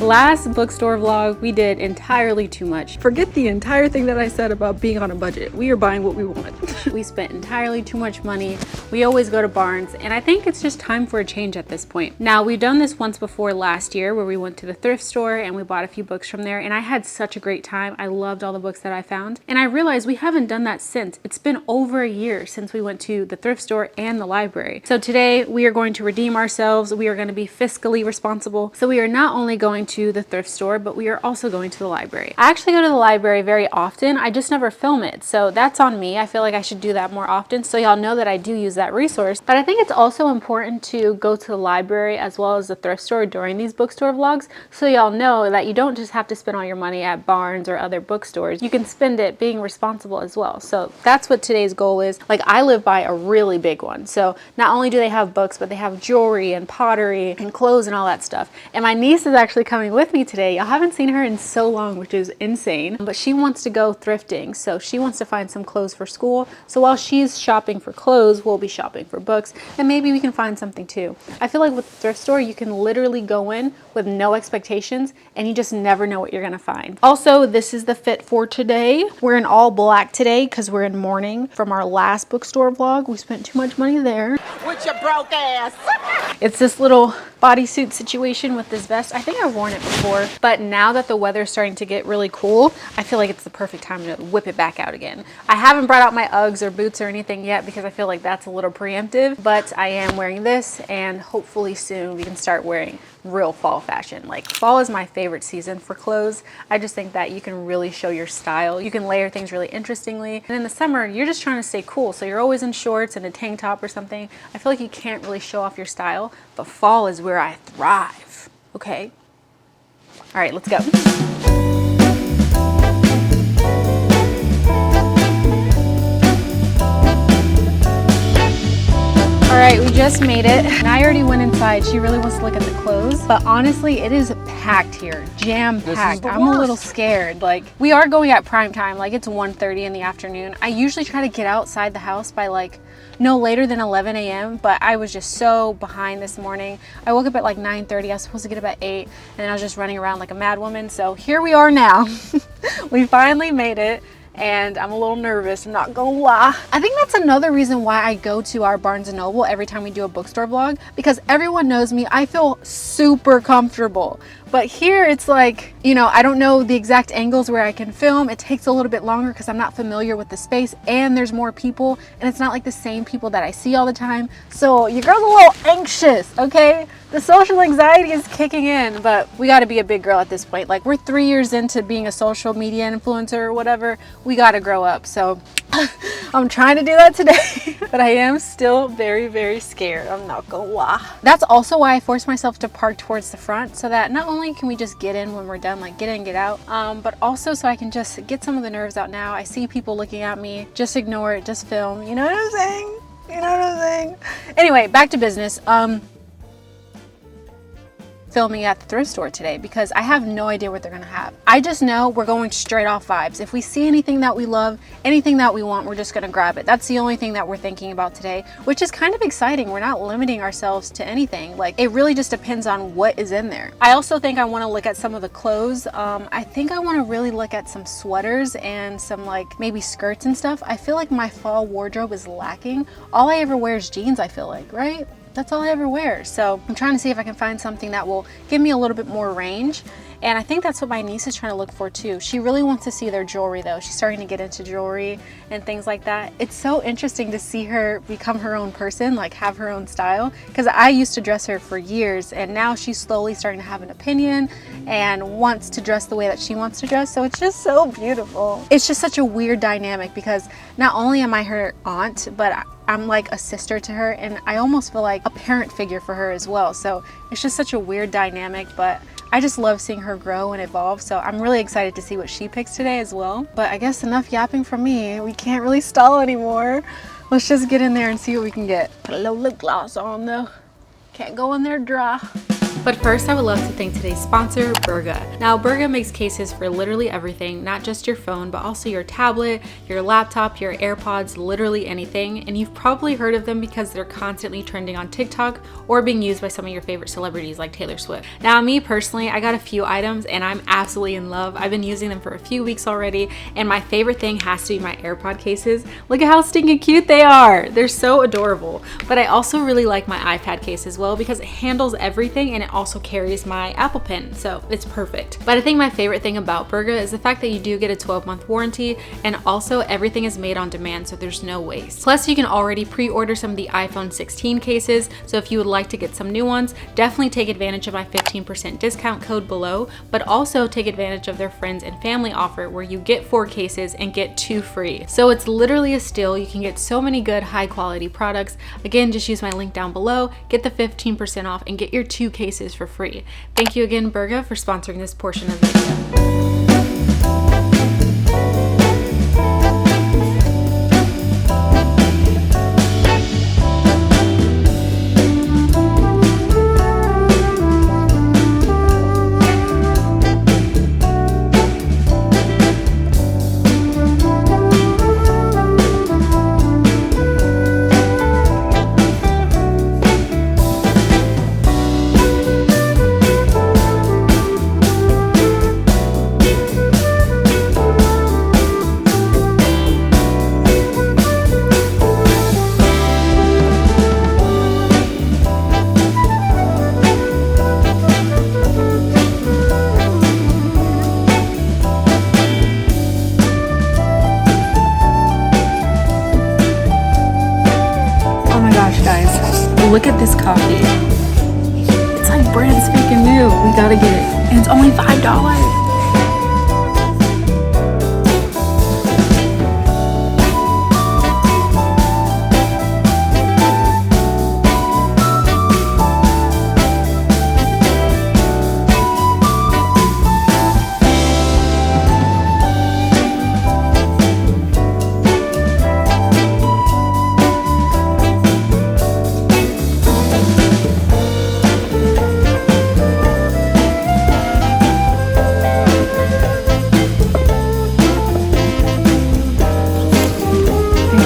Last bookstore vlog, we did entirely too much. Forget the entire thing that I said about being on a budget. We are buying what we want. We spent entirely too much money. We always go to Barnes, and I think it's just time for a change at this point. Now, we've done this once before last year where we went to the thrift store and we bought a few books from there, and I had such a great time. I loved all the books that I found, and I realized we haven't done that since. It's been over a year since we went to the thrift store and the library. So today we are going to redeem ourselves. We are going to be fiscally responsible. So we are not only going to the thrift store, but we are also going to the library. I actually go to the library very often. I just never film it. So that's on me. I feel like I should do that more often so y'all know that I do use that resource. But I think it's also important to go to the library as well as the thrift store during these bookstore vlogs so y'all know that you don't just have to spend all your money at Barnes or other bookstores. You can spend it being responsible as well. So that's what today's goal is. Like, I live by a really big one. So not only do they have books, but they have jewelry and pottery and clothes and all that stuff. And my niece is actually coming with me today. Y'all haven't seen her in so long, which is insane. But she wants to go thrifting. So she wants to find some clothes for school. So while she's shopping for clothes, we'll be shopping for books. And maybe we can find something too. I feel like with the thrift store, you can literally go in with no expectations and you just never know what you're gonna find. Also, this is the fit for today. We're in all black today because we're in mourning from our last bookstore vlog. We spent too much money there. With your broke ass. It's this little bodysuit situation with this vest. I think I've worn it before, but now that the weather's starting to get really cool, I feel like it's the perfect time to whip it back out again. I haven't brought out my Uggs or boots or anything yet because I feel like that's a little preemptive, but I am wearing this, and hopefully soon we can start wearing real fall fashion. Like, fall is my favorite season for clothes. I just think that you can really show your style. You can layer things really interestingly. And in the summer, you're just trying to stay cool. So you're always in shorts and a tank top or something. I feel like you can't really show off your style, but fall is where I thrive. Okay? All right, let's go. All right, we just made it. And I already went inside. She really wants to look at the clothes, but honestly, it is packed here, jam-packed. I'm a little scared. Like, we are going at prime time, like it's 1:30 in the afternoon. I usually try to get outside the house by like no later than 11 a.m., but I was just so behind this morning. I woke up at like 9:30. I was supposed to get up at 8, and then I was just running around like a mad woman. So here we are now. We finally made it. And I'm a little nervous, I'm not gonna lie. I think that's another reason why I go to our Barnes & Noble every time we do a bookstore vlog, because everyone knows me. I feel super comfortable. But here it's like, you know, I don't know the exact angles where I can film. It takes a little bit longer because I'm not familiar with the space, and there's more people, and it's not like the same people that I see all the time. So your girl's a little anxious, okay? The social anxiety is kicking in, but we got to be a big girl at this point. Like, we're 3 years into being a social media influencer or whatever. We got to grow up. So I'm trying to do that today, but I am still very, very scared. I'm not gonna lie. That's also why I force myself to park towards the front, so that not only can we just get in when we're done, like get in, get out, but also so I can just get some of the nerves out now. I see people looking at me. Just ignore it, just film. You know what I'm saying? You know what I'm saying? Anyway, back to business. Filming at the thrift store today because I have no idea what they're gonna have. I just know we're going straight off vibes. If we see anything that we love, anything that we want, we're just gonna grab it. That's the only thing that we're thinking about today, which is kind of exciting. We're not limiting ourselves to anything. Like, it really just depends on what is in there. I also think I wanna look at some of the clothes. I think I wanna really look at some sweaters and some like maybe skirts and stuff. I feel like my fall wardrobe is lacking. All I ever wear is jeans, I feel like, right? That's all I ever wear. So I'm trying to see if I can find something that will give me a little bit more range. And I think that's what my niece is trying to look for too. She really wants to see their jewelry though. She's starting to get into jewelry and things like that. It's so interesting to see her become her own person, like have her own style. Because I used to dress her for years, and now she's slowly starting to have an opinion and wants to dress the way that she wants to dress. So it's just so beautiful. It's just such a weird dynamic because not only am I her aunt, but I'm like a sister to her, and I almost feel like a parent figure for her as well. So it's just such a weird dynamic, but I just love seeing her grow and evolve. So I'm really excited to see what she picks today as well. But I guess enough yapping from me. We can't really stall anymore. Let's just get in there and see what we can get. Put a little lip gloss on though. Can't go in there dry. But first, I would love to thank today's sponsor, Burga. Now, Burga makes cases for literally everything, not just your phone, but also your tablet, your laptop, your AirPods, literally anything. And you've probably heard of them because they're constantly trending on TikTok or being used by some of your favorite celebrities like Taylor Swift. Now, me personally, I got a few items and I'm absolutely in love. I've been using them for a few weeks already, and my favorite thing has to be my AirPod cases. Look at how stinking cute they are. They're so adorable. But I also really like my iPad case as well because it handles everything and it also carries my Apple Pen, so it's perfect. But I think my favorite thing about Burga is the fact that you do get a 12-month warranty, and also everything is made on demand, so there's no waste. Plus, you can already pre-order some of the iPhone 16 cases, so if you would like to get some new ones, definitely take advantage of my 15% discount code below, but also take advantage of their friends and family offer where you get 4 cases and get 2 free. So it's literally a steal. You can get so many good high quality products. Again, just use my link down below, get the 15% off, and get your 2 cases for free. Thank you again, Burga, for sponsoring this portion of the video. Look at this coffee. It's like brand spanking new. We gotta get it. And it's only $5.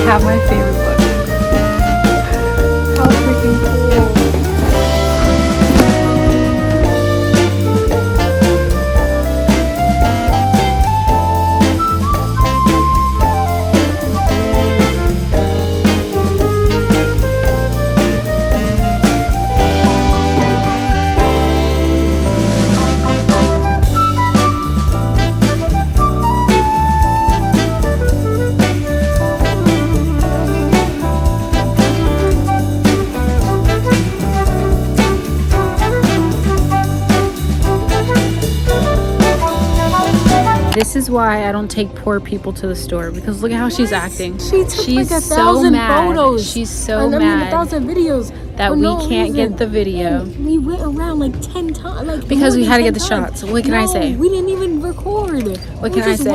Have my favorite book. How freaking cool. This is why I don't take poor people to the store, because look at how she's acting. She's like 1,000 photos. She's so mad 1,000 videos that we can't get the video. And we went around like 10 times. Like because we had to get the shots. What can I say? We didn't even record. What can I say?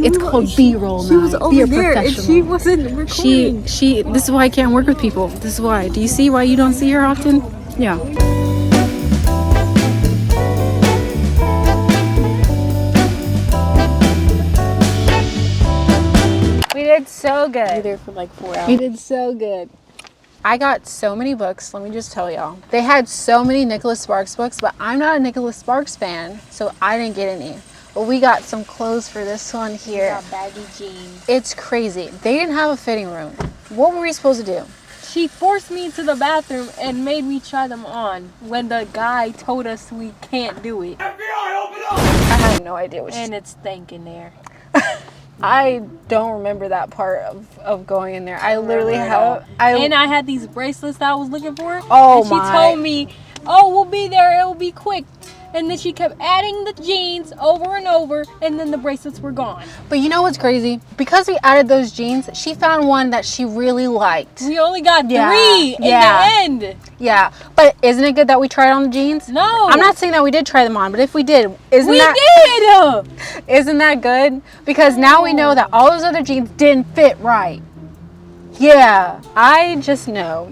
It's called B-roll now. She was over there and she wasn't recording. This is why I can't work with people. This is why. Do you see why you don't see her often? Yeah. We did so good. We were there for like 4 hours. We did so good. I got so many books, let me just tell y'all. They had so many Nicholas Sparks books, but I'm not a Nicholas Sparks fan, so I didn't get any. But we got some clothes for this one here. We got baggy jeans. It's crazy. They didn't have a fitting room. What were we supposed to do? She forced me to the bathroom and made me try them on when the guy told us we can't do it. FBI, open up! I had no idea what And it's stinking there. I don't remember that part of going in there. I literally have. And I had these bracelets that I was looking for. Oh and she my. told me, oh, we'll be there. It will be quick. And then she kept adding the jeans over and over, and then the bracelets were gone. But you know what's crazy? Because we added those jeans, she found one that she really liked. We only got 3 in the end. Yeah, but isn't it good that we tried on the jeans? No. I'm not saying that we did try them on, but if we did, isn't that good? Because now we know that all those other jeans didn't fit right. Yeah, I just know.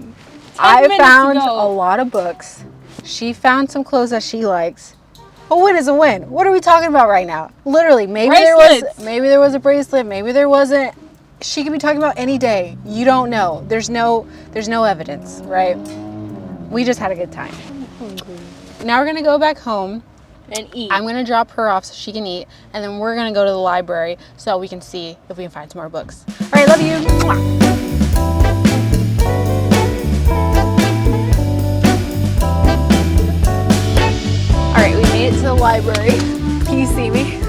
I found a lot of books She found some clothes that she likes. A win is a win. What are we talking about right now? Literally, maybe there was a bracelet, maybe there wasn't. She could be talking about any day. You don't know. There's no evidence, right? We just had a good time. Now we're gonna go back home and eat. I'm gonna drop her off so she can eat, and then we're gonna go to the library so we can see if we can find some more books. All right, love you. Mwah. All right, we made it to the library. Can you see me?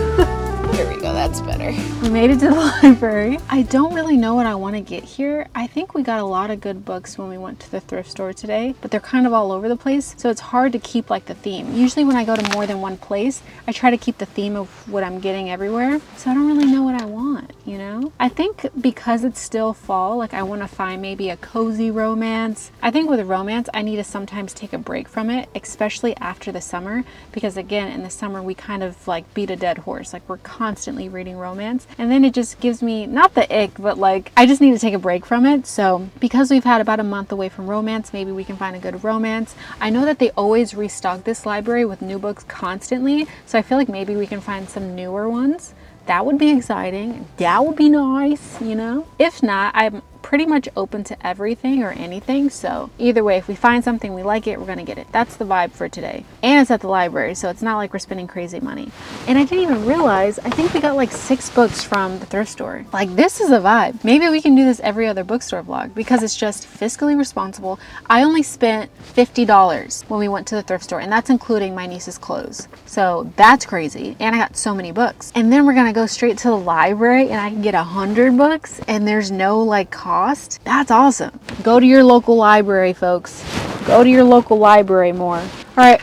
Here we go, that's better. We made it to the library. I don't really know what I want to get here. I think we got a lot of good books when we went to the thrift store today, but they're kind of all over the place, so it's hard to keep like the theme. Usually when I go to more than one place, I try to keep the theme of what I'm getting everywhere, so I don't really know what I want, you know? I think because it's still fall, like I want to find maybe a cozy romance. I think with a romance, I need to sometimes take a break from it, especially after the summer, because again, in the summer, we kind of like beat a dead horse. Like we're constantly reading romance, and then it just gives me not the ick, but like I just need to take a break from it. So because we've had about a month away from romance, maybe we can find a good romance. I know that they always restock this library with new books constantly, so I feel like maybe we can find some newer ones. That would be exciting. That would be nice, you know? If not, I'm pretty much open to everything or anything. So either way, if we find something we like it, we're gonna get it. That's the vibe for today. And it's at the library, so it's not like we're spending crazy money. And I didn't even realize, I think we got like 6 books from the thrift store. Like this is a vibe. Maybe we can do this every other bookstore vlog because it's just fiscally responsible. I only spent $50 when we went to the thrift store, and that's including my niece's clothes. So that's crazy. And I got so many books. And then we're gonna go straight to the library and I can get 100 books and there's no like cost. That's awesome. Go to your local library, folks. Go to your local library more. All right,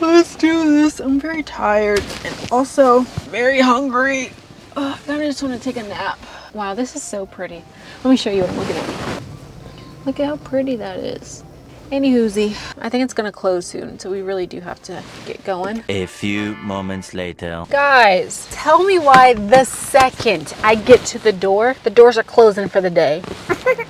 let's do this. I'm very tired and also very hungry. I kind of just want to take a nap. Wow, this is so pretty. Let me show you what I'm looking at. Look at how pretty that is. Anywhoosie, I think it's gonna close soon, so we really do have to get going. A few moments later. Guys, tell me why the second I get to the doors are closing for the day.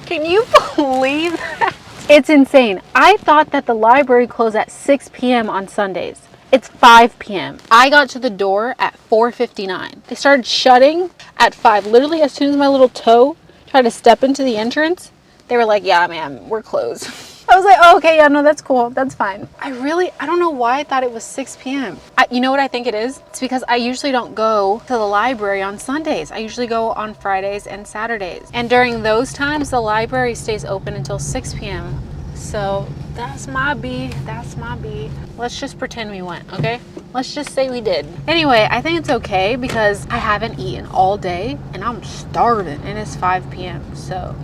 Can you believe that? It's insane. I thought that the library closed at 6 p.m. on Sundays. It's 5 p.m. I got to the door at 4:59. They started shutting at 5. Literally, as soon as my little toe tried to step into the entrance, they were like, yeah, ma'am, we're closed. I was like, oh, okay, yeah, no, that's cool. That's fine. I don't know why I thought it was 6 p.m. You know what I think it is? It's because I usually don't go to the library on Sundays. I usually go on Fridays and Saturdays. And during those times, the library stays open until 6 p.m. So that's my B. That's my B. Let's just pretend we went, okay? Let's just say we did. Anyway, I think it's okay because I haven't eaten all day and I'm starving and it's 5 p.m. So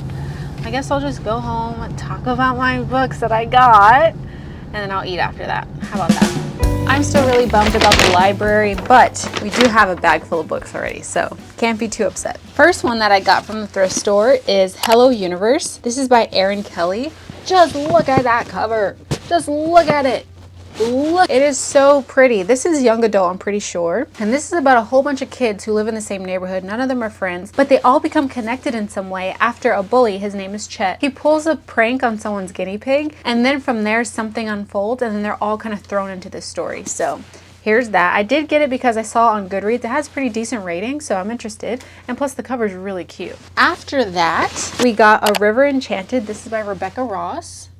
I guess I'll just go home and talk about my books that I got, and then I'll eat after that. How about that? I'm still really bummed about the library, but we do have a bag full of books already, so can't be too upset. First one that I got from the thrift store is Hello Universe. This is by Erin Kelly. Just look at that cover. Just look at it. Look, it is so pretty. This is young adult, I'm pretty sure. And this is about a whole bunch of kids who live in the same neighborhood. None of them are friends, but they all become connected in some way after a bully, his name is Chet. He pulls a prank on someone's guinea pig, and then from there something unfolds, and then they're all kind of thrown into this story. So here's that. I did get it because I saw it on Goodreads. It has pretty decent ratings, so I'm interested. And plus the cover is really cute. After that, we got A River Enchanted. This is by Rebecca Ross.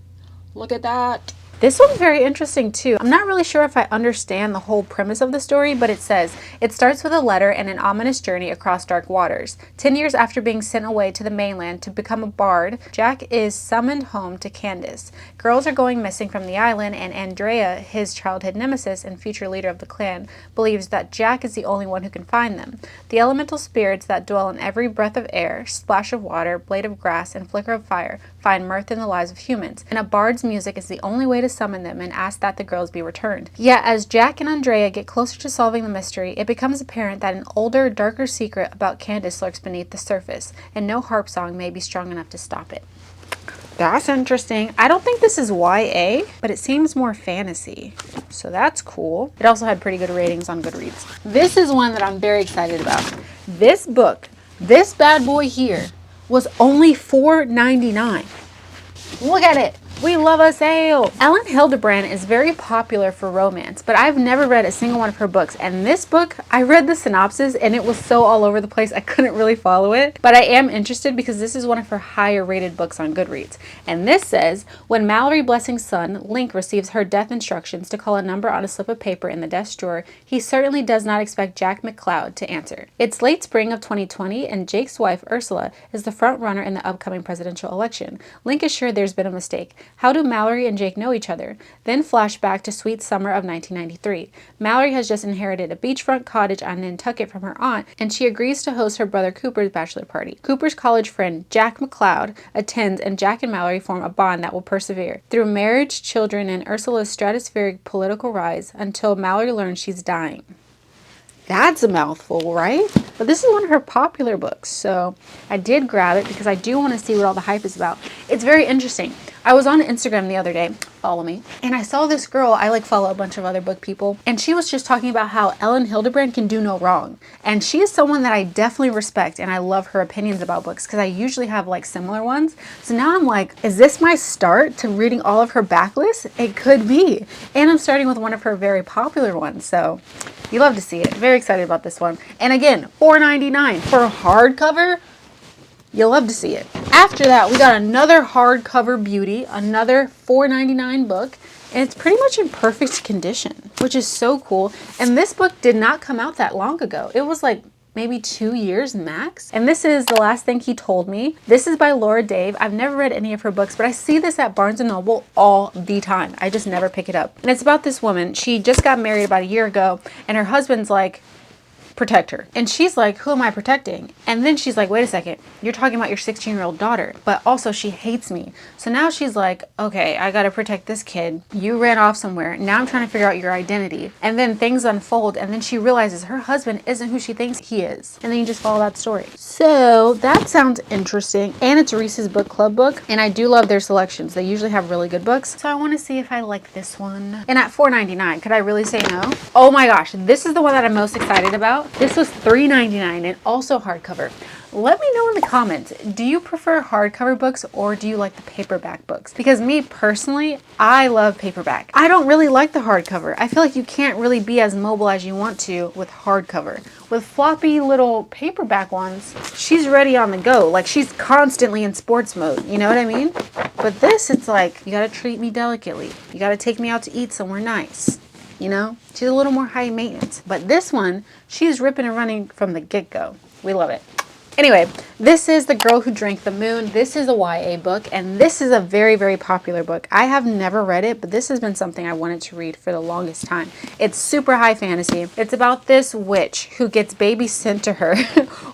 Look at that. This one's very interesting too. I'm not really sure if I understand the whole premise of the story, but it says, it starts with a letter and an ominous journey across dark waters. 10 years after being sent away to the mainland to become a bard, Jack is summoned home to Candace. Girls are going missing from the island, and Andrea, his childhood nemesis and future leader of the clan, believes that Jack is the only one who can find them. The elemental spirits that dwell in every breath of air, splash of water, blade of grass, and flicker of fire find mirth in the lives of humans, and a bard's music is the only way to summon them and ask that the girls be returned. Yet, as Jack and Andrea get closer to solving the mystery, it becomes apparent that an older, darker secret about Candace lurks beneath the surface, and no harp song may be strong enough to stop it. That's interesting. I don't think this is YA, but it seems more fantasy, so that's cool. It also had pretty good ratings on Goodreads. This is one that I'm very excited about. This book, this bad boy here, was only $4.99. Look at it. We love a sale. Ellen Hildebrand is very popular for romance, but I've never read a single one of her books. And this book, I read the synopsis and it was so all over the place, I couldn't really follow it. But I am interested because this is one of her higher rated books on Goodreads. And this says, when Mallory Blessing's son, Link, receives her death instructions to call a number on a slip of paper in the desk drawer, he certainly does not expect Jack McCloud to answer. It's late spring of 2020 and Jake's wife, Ursula, is the front runner in the upcoming presidential election. Link is sure there's been a mistake. How do Mallory and Jake know each other? Then flash back to sweet summer of 1993. Mallory has just inherited a beachfront cottage on Nantucket from her aunt, and she agrees to host her brother Cooper's bachelor party. Cooper's college friend, Jack McCloud, attends, and Jack and Mallory form a bond that will persevere through marriage, children, and Ursula's stratospheric political rise until Mallory learns she's dying. That's a mouthful, right? But this is one of her popular books, so I did grab it because I do want to see what all the hype is about. It's very interesting. I was on Instagram the other day, follow me, and I saw this girl, I follow a bunch of other book people, and she was just talking about how Ellen Hildebrand can do no wrong. And she is someone that I definitely respect, and I love her opinions about books because I usually have similar ones. So now I'm like, is this my start to reading all of her backlist? It could be. And I'm starting with one of her very popular ones, so you love to see it. Very excited about this one. And again, $4.99 for a hardcover. You'll love to see it. After that, we got another hardcover beauty, another $4.99 book, and it's pretty much in perfect condition, which is so cool. And this book did not come out that long ago. It was maybe 2 years max. And this is The Last Thing He Told Me. This is by Laura Dave. I've never read any of her books, but I see this at Barnes & Noble all the time. I just never pick it up. And it's about this woman. She just got married about a year ago, and her husband's like, protect her. And she's like, who am I protecting? And then she's like, wait a second, you're talking about your 16-year-old daughter, but also she hates me. So now she's like, okay, I gotta protect this kid. You ran off somewhere. Now I'm trying to figure out your identity. And then things unfold, and then she realizes her husband isn't who she thinks he is. And then you just follow that story. So that sounds interesting. And it's Reese's Book Club book. And I do love their selections. They usually have really good books. So I want to see if I like this one. And at $4.99, could I really say no? Oh my gosh, this is the one that I'm most excited about. This was $3.99 and also hardcover. Let me know in the comments, do you prefer hardcover books or do you like the paperback books? Because me personally, I love paperback. I don't really like the hardcover. I feel like you can't really be as mobile as you want to with hardcover. With floppy little paperback ones, she's ready on the go. She's constantly in sports mode, you know what I mean? But this, it's like, you gotta treat me delicately. You gotta take me out to eat somewhere nice. You know, she's a little more high maintenance. But this one, she's ripping and running from the get-go. We love it. Anyway, this is The Girl Who Drank the Moon. This is a YA book, and this is a very, very popular book. I have never read it, but this has been something I wanted to read for the longest time. It's super high fantasy. It's about this witch who gets babies sent to her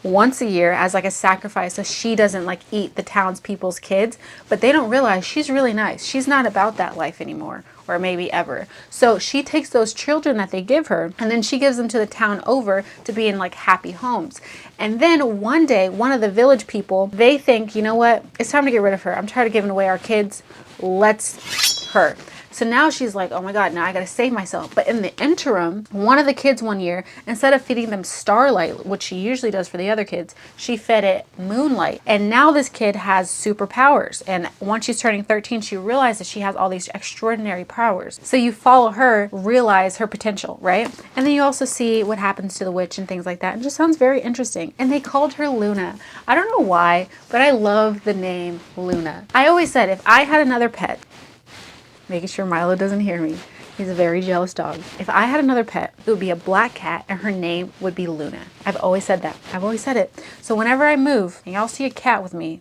once a year as a sacrifice so she doesn't eat the townspeople's kids, but they don't realize she's really nice. She's not about that life anymore. Or maybe ever. So she takes those children that they give her and then she gives them to the town over to be in happy homes. And then one day, one of the village people, they think, you know what? It's time to get rid of her. I'm tired of giving away our kids. Let's her. So now she's like, oh my God, now I gotta save myself. But in the interim, one of the kids one year, instead of feeding them starlight, which she usually does for the other kids, she fed it moonlight. And now this kid has superpowers. And once she's turning 13, she realizes she has all these extraordinary powers. So you follow her, realize her potential, right? And then you also see what happens to the witch and things like that. It just sounds very interesting. And they called her Luna. I don't know why, but I love the name Luna. I always said if I had another pet, making sure Milo doesn't hear me. He's a very jealous dog. If I had another pet, it would be a black cat and her name would be Luna. I've always said that. I've always said it. So whenever I move and y'all see a cat with me,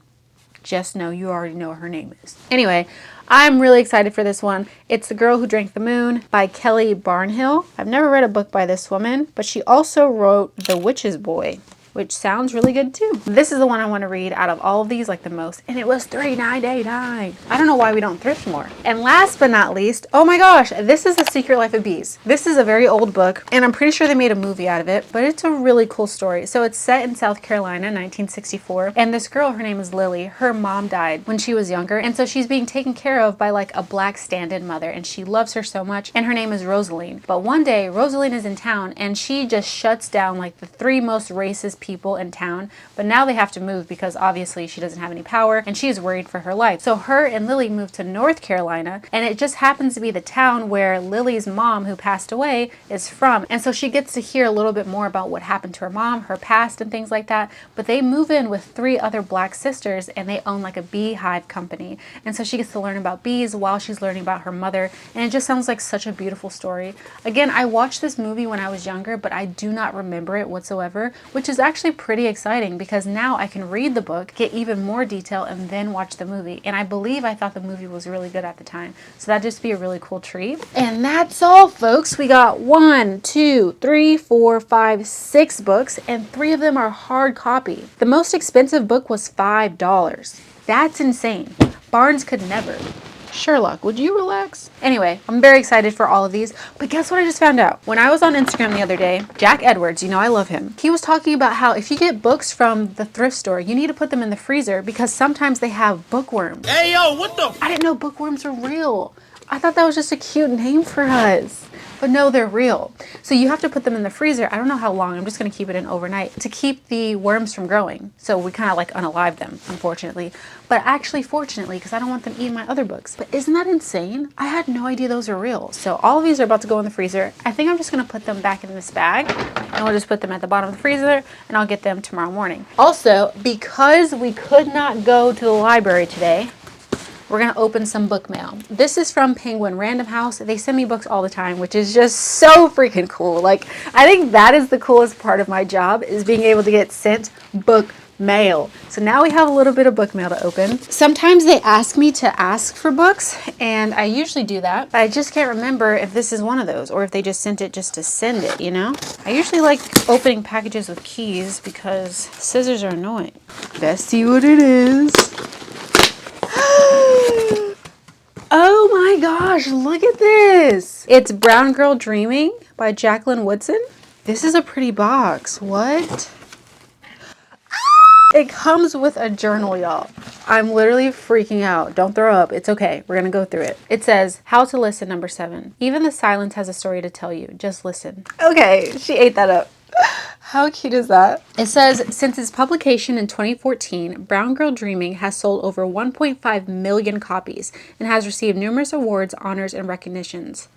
just know you already know what her name is. Anyway, I'm really excited for this one. It's The Girl Who Drank the Moon by Kelly Barnhill. I've never read a book by this woman, but she also wrote The Witch's Boy, which sounds really good too. This is the one I want to read out of all of these the most, and it was $3.99. I don't know why we don't thrift more. And last but not least, oh my gosh, this is The Secret Life of Bees. This is a very old book, and I'm pretty sure they made a movie out of it, but it's a really cool story. So it's set in South Carolina, 1964, and this girl, her name is Lily, her mom died when she was younger, and so she's being taken care of by a black stand-in mother, and she loves her so much, and her name is Rosaline. But one day, Rosaline is in town, and she just shuts down the three most racist people in town, but now they have to move because obviously she doesn't have any power and she is worried for her life. So her and Lily moved to North Carolina, and it just happens to be the town where Lily's mom, who passed away, is from. And so she gets to hear a little bit more about what happened to her mom, her past, and things like that. But they move in with 3 other Black sisters, and they own like a beehive company. And so she gets to learn about bees while she's learning about her mother. And it just sounds like such a beautiful story. Again, I watched this movie when I was younger, but I do not remember it whatsoever, which is actually pretty exciting because now I can read the book, get even more detail, and then watch the movie. And I believe I thought the movie was really good at the time. So that'd just be a really cool treat. And that's all, folks. We got 1, 2, 3, 4, 5, 6 books, and 3 of them are hard copy. The most expensive book was $5. That's insane. Barnes could never. Sherlock, would you relax? Anyway, I'm very excited for all of these, but guess what I just found out? When I was on Instagram the other day, Jack Edwards, you know I love him, he was talking about how if you get books from the thrift store, you need to put them in the freezer because sometimes they have bookworms. Hey, yo, what the? I didn't know bookworms are real. I thought that was just a cute name for us. But no, they're real. So you have to put them in the freezer. I don't know how long. I'm just going to keep it in overnight to keep the worms from growing. So we kind of like unalive them, unfortunately. But actually, fortunately, because I don't want them eating my other books. But isn't that insane? I had no idea those are real. So all of these are about to go in the freezer. I think I'm just going to put them back in this bag. And we'll just put them at the bottom of the freezer. And I'll get them tomorrow morning. Also, because we could not go to the library today, we're going to open some book mail. This is from Penguin Random House. They send me books all the time, which is just so freaking cool. Like, I think that is the coolest part of my job, is being able to get sent book mail. So now we have a little bit of book mail to open. Sometimes they ask me to ask for books, and I usually do that, but I just can't remember if this is one of those or if they just sent it just to send it, you know? I usually like opening packages with keys because scissors are annoying. Let's see what it is. Oh my gosh, look at this. It's Brown Girl Dreaming by Jacqueline Woodson. This is a pretty box. What? It comes with a journal, y'all. I'm literally freaking out. Don't throw up. It's okay. We're going to go through it. It says, How to Listen, number 7. Even the silence has a story to tell you. Just listen. Okay, she ate that up. How cute is that? It says, since its publication in 2014, Brown Girl Dreaming has sold over 1.5 million copies and has received numerous awards, honors, and recognitions.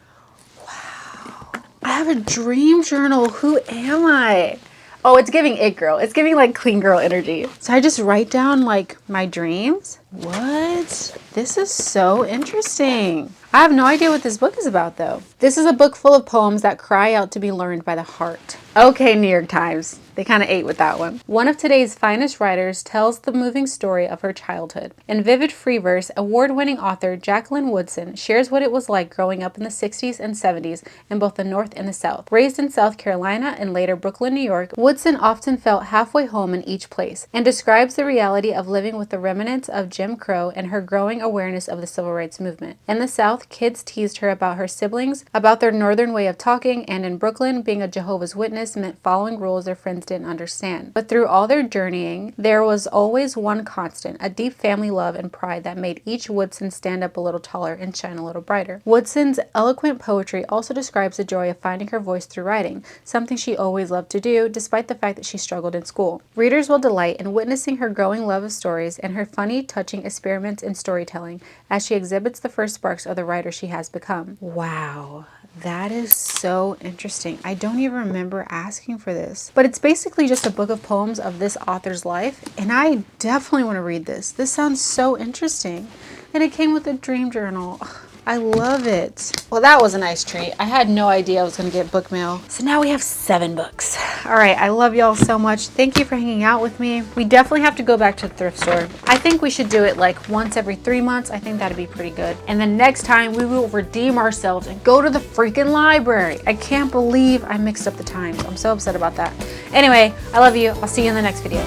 Wow. I have a dream journal. Who am I? Oh, it's giving it girl. It's giving like clean girl energy. So I just write down like my dreams. What? This is so interesting. I have no idea what this book is about though. This is a book full of poems that cry out to be learned by the heart. Okay, New York Times. They kind of ate with that one. One of today's finest writers tells the moving story of her childhood. In vivid free verse, award-winning author Jacqueline Woodson shares what it was like growing up in the 60s and 70s in both the North and the South. Raised in South Carolina and later Brooklyn, New York, Woodson often felt halfway home in each place and describes the reality of living with the remnants of Jim Crow and her growing awareness of the civil rights movement. In the South, kids teased her about her siblings, about their northern way of talking, and in Brooklyn, being a Jehovah's Witness meant following rules their friends didn't understand. But through all their journeying, there was always one constant, a deep family love and pride that made each Woodson stand up a little taller and shine a little brighter. Woodson's eloquent poetry also describes the joy of finding her voice through writing, something she always loved to do, despite the fact that she struggled in school. Readers will delight in witnessing her growing love of stories and her funny, touching experiments in storytelling as she exhibits the first sparks of the writer she has become. Wow. That is so interesting. I don't even remember asking for this. But it's basically just a book of poems of this author's life, and I definitely want to read this. This sounds so interesting. And it came with a dream journal. I love it. Well, that was a nice treat. I had no idea I was going to get book mail. So now we have 7 books. All right, I love y'all so much. Thank you for hanging out with me. We definitely have to go back to the thrift store. I think we should do it like once every 3 months. I think that'd be pretty good. And then next time we will redeem ourselves and go to the freaking library. I can't believe I mixed up the times. I'm so upset about that. Anyway, I love you. I'll see you in the next video.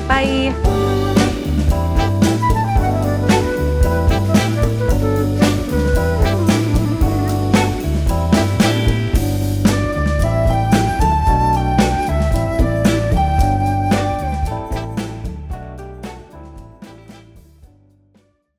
Bye.